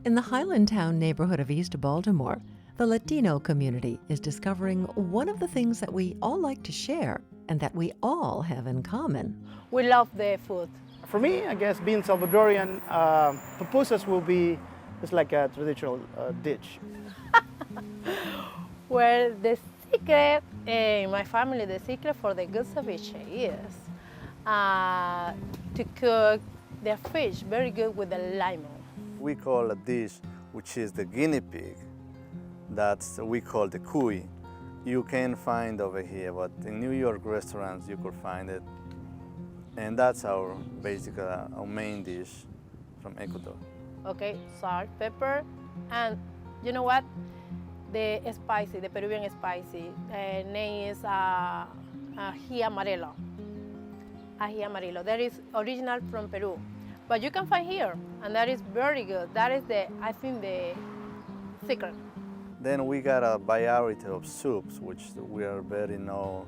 In the Highlandtown neighborhood of East Baltimore, the Latino community is discovering one of the things that we all like to share and that we all have in common. We love the food. For me, I guess being Salvadorian, pupusas will be just like a traditional dish. Well, the secret in my family, the secret for the good ceviche is to cook the fish very good with the lemon. We call a dish which is the guinea pig, that's we call the cuy. You can find over here, but in New York restaurants you could find it. And that's our basically our main dish from Ecuador. Okay, salt, pepper, and you know what? The spicy, the Peruvian spicy name is ají amarillo. Ají amarillo. That is original from Peru, but you can find here, and that is very good. That is I think, the secret. Then we got a variety of soups, which we are very known.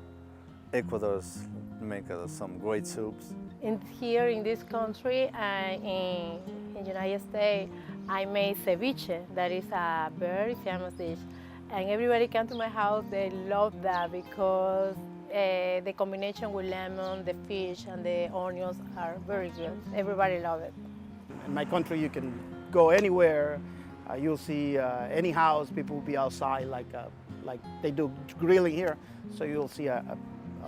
Ecuador's make some great soups. Here in this country, in the United States, I made ceviche. That is a very famous dish. And everybody come to my house, they love that because the combination with lemon, the fish, and the onions are very good. Everybody loves it. In my country, you can go anywhere. You'll see any house, people will be outside like they do grilling here. So you'll see a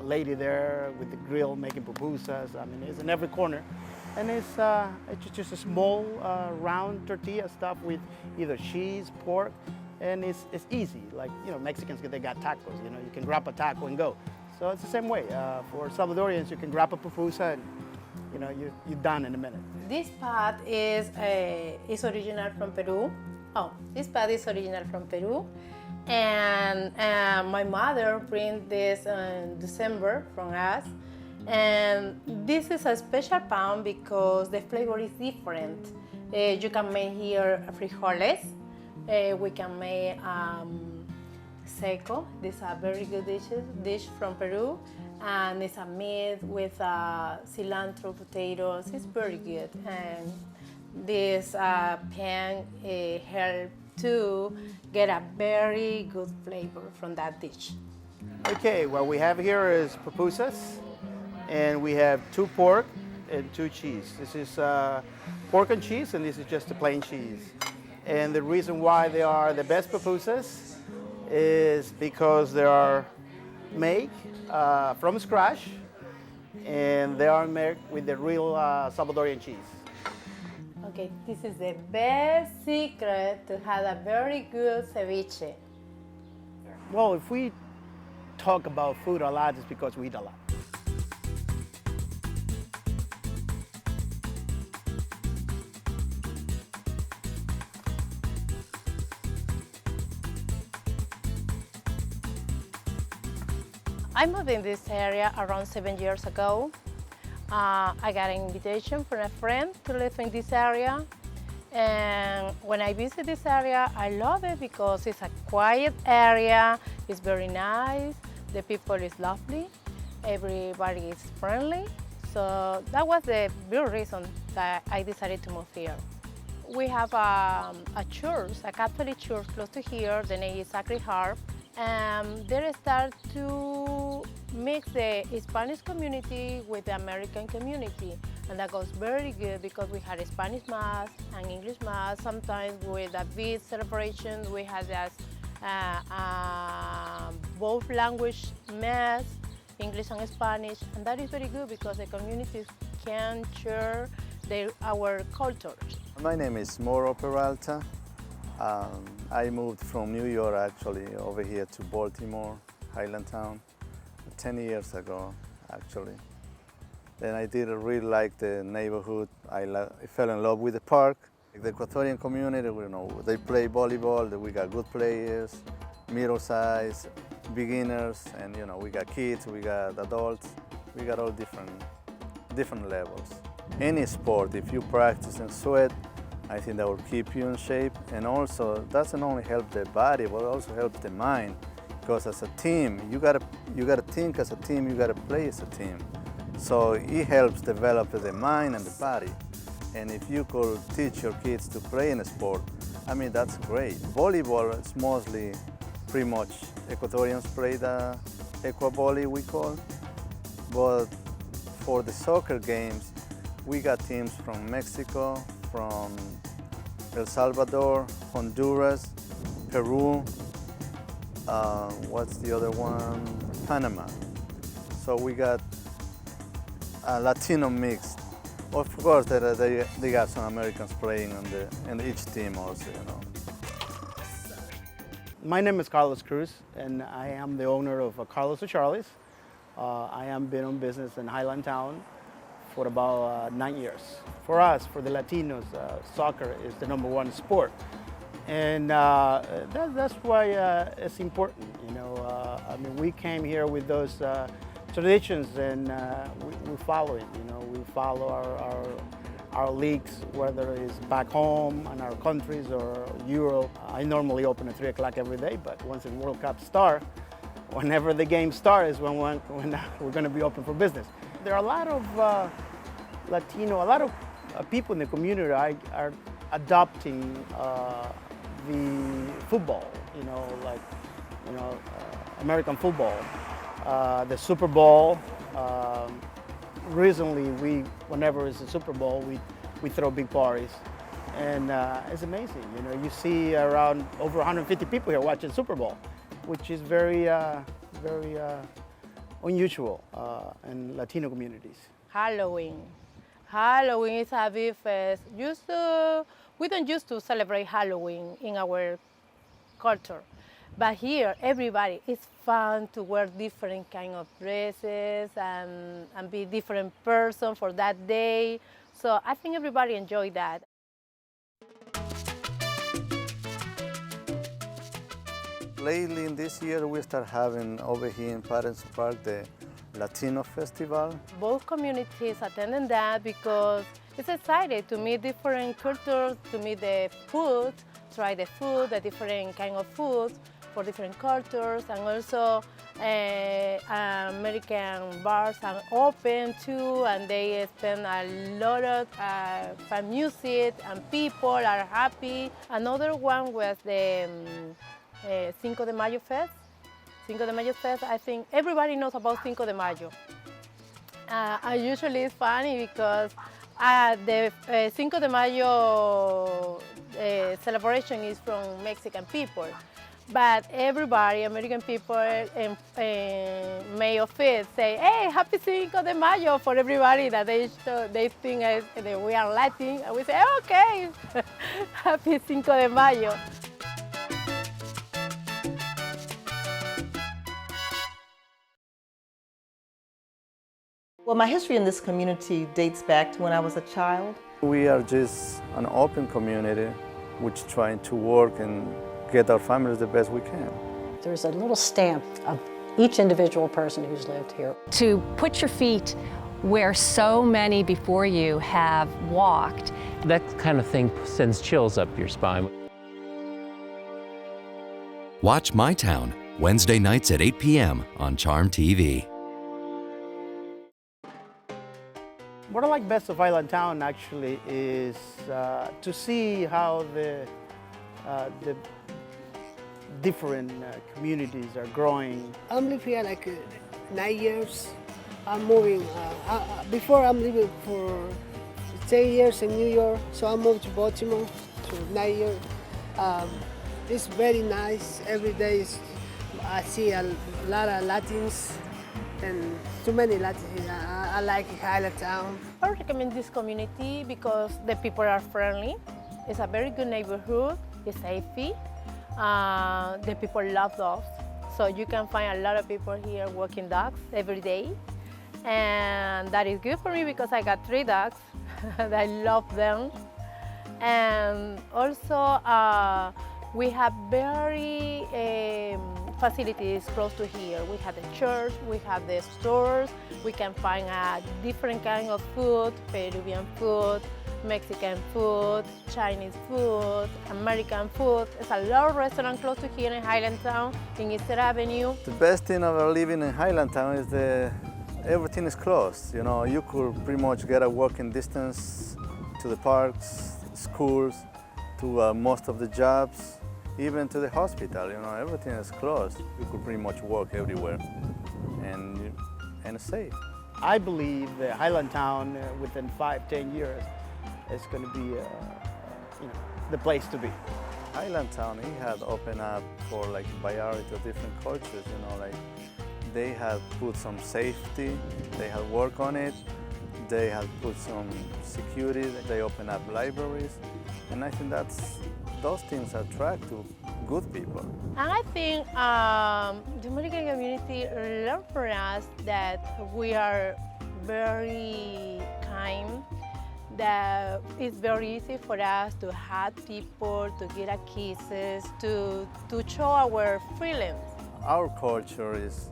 lady there with the grill making pupusas. I mean, it's in every corner. And it's just a small round tortilla stuffed with either cheese, pork, and it's easy. Like, you know, Mexicans, they got tacos, you know, you can grab a taco and go. So it's the same way. For Salvadorians, you can grab a pupusa and, you know, you're done in a minute. This pot is original from Peru. Oh, this pot is original from Peru. And my mother bring this in December from us. And this is a special pan because the flavor is different. You can make here frijoles. We can make seco. This is a very good dish from Peru. And it's a meat with cilantro, potatoes. It's very good. And this pan helps to get a very good flavor from that dish. Okay, what we have here is pupusas, and we have 2 pork and 2 cheese. This is pork and cheese, and this is just the plain cheese. And the reason why they are the best pupusas is because they are made from scratch, and they are made with the real Salvadorian cheese. Okay, this is the best secret to have a very good ceviche. Well, if we talk about food a lot, it's because we eat a lot. I moved in this area around 7 years ago. I got an invitation from a friend to live in this area. And when I visit this area, I love it because it's a quiet area, it's very nice, the people is lovely, everybody is friendly. So that was the real reason that I decided to move here. We have a church, a Catholic church close to here, the name is Sacred Heart. And they start to mix the Spanish community with the American community. And that goes very good because we had a Spanish Mass and English Mass. Sometimes with a big celebration, we had both language Mass, English and Spanish. And that is very good because the communities can share our cultures. My name is Moro Peralta. I moved from New York actually over here to Baltimore, Highlandtown, 10 years ago actually. Then I did really like the neighborhood. I fell in love with the park. The Ecuadorian community, you know, they play volleyball, we got good players, middle size, beginners, and you know, we got kids, we got adults, we got all different levels. Any sport, if you practice and sweat, I think that will keep you in shape, and also doesn't only help the body, but also helps the mind. Because as a team, you gotta think as a team, you gotta play as a team. So it helps develop the mind and the body. And if you could teach your kids to play in a sport, I mean, that's great. Volleyball is mostly pretty much Ecuadorians play the Equavolley we call, but for the soccer games, we got teams from Mexico, from El Salvador, Honduras, Peru, what's the other one? Panama. So we got a Latino mix. Of course, they got some Americans playing in each team also, you know. My name is Carlos Cruz, and I am the owner of Carlos to Charlie's. I have been in business in Highlandtown for about 9 years. For us, for the Latinos, soccer is the #1 sport. And that's why it's important, you know. I mean, we came here with those traditions, and we follow it, you know. We follow our leagues, whether it's back home in our countries or Europe. I normally open at 3 o'clock every day, but once the World Cup starts, whenever the game starts is when we're going to be open for business. There are a lot of Latino, a lot of people in the community are adopting the football, you know, like, you know, American football, the Super Bowl. Recently, whenever it's a Super Bowl, we throw big parties, and it's amazing. You know, you see around over 150 people here watching Super Bowl, which is very unusual in Latino communities. Halloween. Halloween is a big fest. We don't used to celebrate Halloween in our culture. But here, everybody, it's fun to wear different kind of dresses and be different person for that day. So I think everybody enjoyed that. Lately, in this year, we start having over here in Patterson Park the Latino Festival. Both communities attending that because it's exciting to meet different cultures, to meet the food, try the food, the different kind of foods for different cultures, and also American bars are open too, and they spend a lot of fun music, and people are happy. Another one was the Cinco de Mayo Fest. Cinco de Mayo Fest, I think everybody knows about Cinco de Mayo. Usually it's funny because the Cinco de Mayo celebration is from Mexican people. But everybody, American people, in May 5th say, hey, happy Cinco de Mayo for everybody that they think that we are Latin. And we say, okay, happy Cinco de Mayo. Well, my history in this community dates back to when I was a child. We are just an open community which trying to work and get our families the best we can. There's a little stamp of each individual person who's lived here. To put your feet where so many before you have walked. That kind of thing sends chills up your spine. Watch My Town, Wednesday nights at 8 p.m. on CharmTV. What I like best of Highlandtown actually is to see how the different communities are growing. I'm living here like 9 years. I'm moving. Before I'm living for 10 years in New York, so I moved to Baltimore for 9 years. It's very nice. Every day I see a lot of Latins and too many Latins. I like Highlandtown. I recommend this community because the people are friendly. It's a very good neighborhood. It's safe. The people love dogs, so you can find a lot of people here walking dogs every day, and that is good for me because I got 3 dogs. I love them, and also we have very facilities close to here. We have the church, we have the stores. We can find a different kind of food, Peruvian food, Mexican food, Chinese food, American food. There's a lot of restaurants close to here in Highlandtown, in Easter Avenue. The best thing about living in Highlandtown is everything is close. You know, you could pretty much get a walking distance to the parks, schools, to most of the jobs, even to the hospital. You know, everything is closed. You could pretty much work everywhere and safe. I believe that Highlandtown, within 5-10 years, is going to be the place to be. Highlandtown, he had opened up for like variety of different cultures, you know, like they had put some safety, they had worked on it, they had put some security, they opened up libraries, and I think those things attract to good people. And I think the American community learned from us that we are very kind, that it's very easy for us to hug people, to get a kisses, to show our feelings. Our culture is,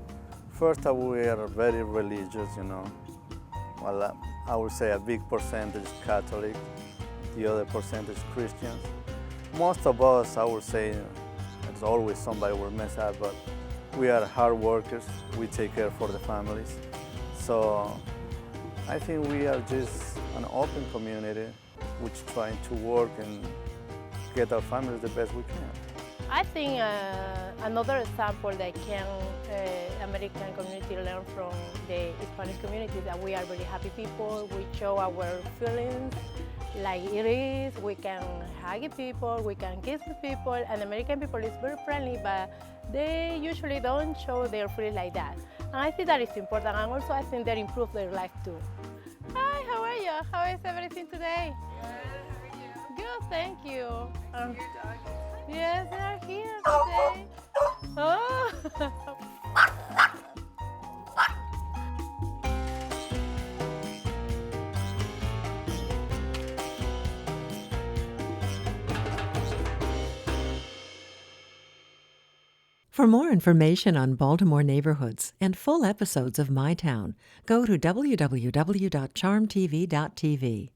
first of all, we are very religious, you know. Well, I would say a big percentage Catholic, the other percentage Christians. Most of us, I would say, there's always somebody will mess up, but we are hard workers. We take care for the families. So I think we are just an open community which trying to work and get our families the best we can. I think another example that can American community learn from the Hispanic community is that we are very happy people. We show our feelings like it is. We can hug people, we can kiss people, and American people is very friendly, but they usually don't show their feelings like that. And I think that is important, and also I think that improves their life too. Hi, how are you? How is everything today? Good, how are you? Good, thank you. Your doggies. Yes, they are here today. Oh. For more information on Baltimore neighborhoods and full episodes of My Town, go to www.charmtv.tv.